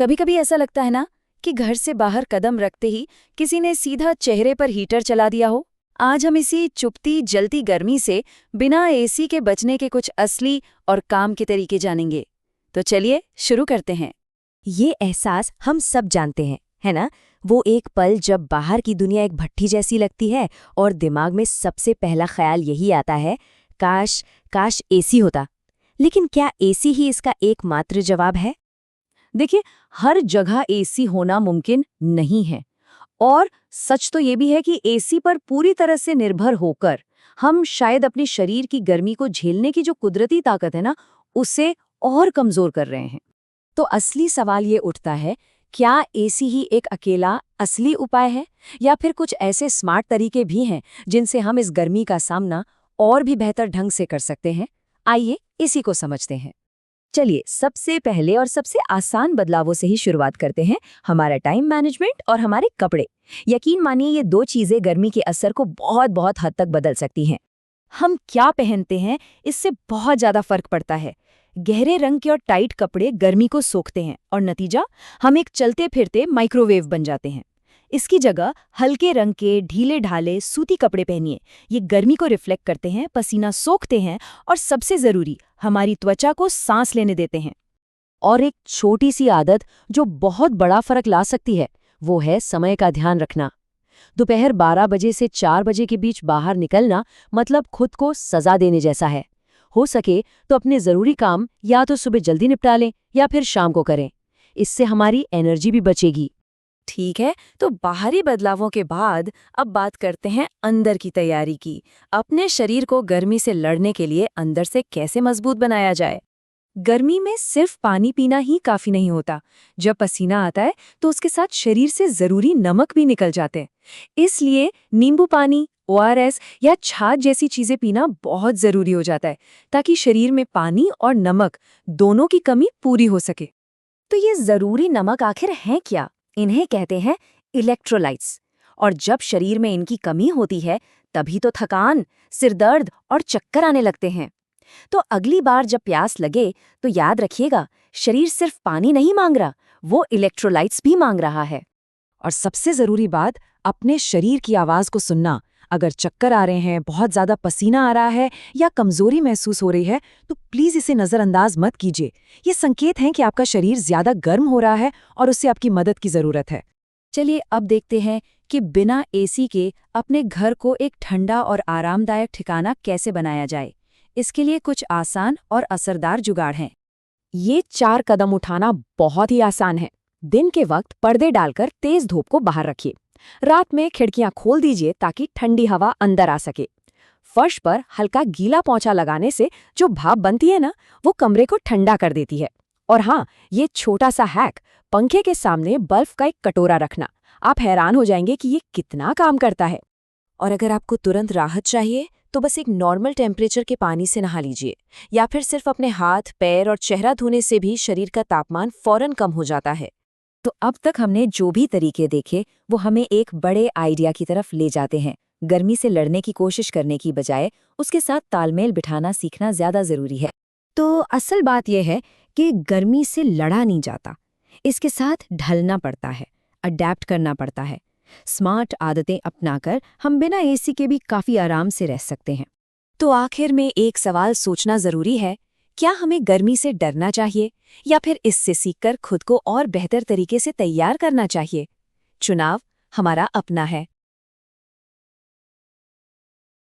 कभी कभी ऐसा लगता है ना कि घर से बाहर कदम रखते ही किसी ने सीधा चेहरे पर हीटर चला दिया हो। आज हम इसी चुपती जलती गर्मी से बिना एसी के बचने के कुछ असली और काम के तरीके जानेंगे। तो चलिए शुरू करते हैं। ये एहसास हम सब जानते हैं, है ना? वो एक पल जब बाहर की दुनिया एक भट्ठी जैसी लगती है और दिमाग में सबसे पहला ख्याल यही आता है, काश काश एसी होता। लेकिन क्या एसी ही इसका एकमात्र जवाब है? देखिए, हर जगह एसी होना मुमकिन नहीं है, और सच तो ये भी है कि एसी पर पूरी तरह से निर्भर होकर हम शायद अपने शरीर की गर्मी को झेलने की जो कुदरती ताकत है ना, उसे और कमजोर कर रहे हैं। तो असली सवाल ये उठता है, क्या एसी ही एक अकेला असली उपाय है, या फिर कुछ ऐसे स्मार्ट तरीके भी हैं जिनसे हम इस गर्मी का सामना और भी बेहतर ढंग से कर सकते हैं? आइए इसी को समझते हैं। चलिए, सबसे पहले और सबसे आसान बदलावों से ही शुरुआत करते हैं, हमारा टाइम मैनेजमेंट और हमारे कपड़े। यकीन मानिए, ये दो चीजें गर्मी के असर को बहुत बहुत हद तक बदल सकती हैं। हम क्या पहनते हैं, इससे बहुत ज्यादा फर्क पड़ता है। गहरे रंग के और टाइट कपड़े गर्मी को सोखते हैं और नतीजा, हम एक चलते फिरते माइक्रोवेव बन जाते हैं। इसकी जगह हल्के रंग के ढीले ढाले सूती कपड़े पहनिए। ये गर्मी को रिफ्लेक्ट करते हैं, पसीना सोखते हैं और सबसे जरूरी, हमारी त्वचा को सांस लेने देते हैं। और एक छोटी सी आदत जो बहुत बड़ा फर्क ला सकती है, वो है समय का ध्यान रखना। दोपहर 12 बजे से 4 बजे के बीच बाहर निकलना मतलब खुद को सजा देने जैसा है। हो सके तो अपने जरूरी काम या तो सुबह जल्दी निपटा लें या फिर शाम को करें। इससे हमारी एनर्जी भी बचेगी। ठीक है, तो बाहरी बदलावों के बाद अब बात करते हैं अंदर की तैयारी की। अपने शरीर को गर्मी से लड़ने के लिए अंदर से कैसे मजबूत बनाया जाए। गर्मी में सिर्फ पानी पीना ही काफी नहीं होता। जब पसीना आता है तो उसके साथ शरीर से जरूरी नमक भी निकल जाते हैं। इसलिए नींबू पानी, ओआरएस या छाछ जैसी चीजें पीना बहुत जरूरी हो जाता है, ताकि शरीर में पानी और नमक दोनों की कमी पूरी हो सके। तो ये जरूरी नमक आखिर हैं क्या? इन्हें कहते हैं इलेक्ट्रोलाइट्स। और जब शरीर में इनकी कमी होती है, तभी तो थकान, सिरदर्द और चक्कर आने लगते हैं। तो अगली बार जब प्यास लगे तो याद रखिएगा, शरीर सिर्फ पानी नहीं मांग रहा, वो इलेक्ट्रोलाइट्स भी मांग रहा है। और सबसे जरूरी बात, अपने शरीर की आवाज को सुनना। अगर चक्कर आ रहे हैं, बहुत ज्यादा पसीना आ रहा है या कमजोरी महसूस हो रही है, तो प्लीज इसे नजरअंदाज मत कीजिए। ये संकेत हैं कि आपका शरीर ज्यादा गर्म हो रहा है और उससे आपकी मदद की जरूरत है। चलिए अब देखते हैं कि बिना एसी के अपने घर को एक ठंडा और आरामदायक ठिकाना कैसे बनाया जाए। इसके लिए कुछ आसान और असरदार जुगाड़ हैं। ये 4 कदम उठाना बहुत ही आसान है। दिन के वक्त पर्दे डालकर तेज धूप को बाहर रखिए। रात में खिड़कियां खोल दीजिए ताकि ठंडी हवा अंदर आ सके। फर्श पर हल्का गीला पोंछा लगाने से जो भाप बनती है ना, वो कमरे को ठंडा कर देती है। और हाँ, ये छोटा सा हैक, पंखे के सामने बर्फ का एक कटोरा रखना। आप हैरान हो जाएंगे कि ये कितना काम करता है। और अगर आपको तुरंत राहत चाहिए तो बस एक नॉर्मल टेम्परेचर के पानी से नहा लीजिए, या फिर सिर्फ अपने हाथ, पैर और चेहरा धोने से भी शरीर का तापमान फौरन कम हो जाता है। तो अब तक हमने जो भी तरीके देखे, वो हमें एक बड़े आइडिया की तरफ ले जाते हैं। गर्मी से लड़ने की कोशिश करने की बजाय उसके साथ तालमेल बिठाना सीखना ज्यादा जरूरी है। तो असल बात यह है कि गर्मी से लड़ा नहीं जाता, इसके साथ ढलना पड़ता है, अडैप्ट करना पड़ता है। स्मार्ट आदतें अपनाकर हम बिना एसी के भी काफी आराम से रह सकते हैं। तो आखिर में एक सवाल सोचना जरूरी है, क्या हमें गर्मी से डरना चाहिए या फिर इससे सीखकर खुद को और बेहतर तरीके से तैयार करना चाहिए? चुनाव हमारा अपना है।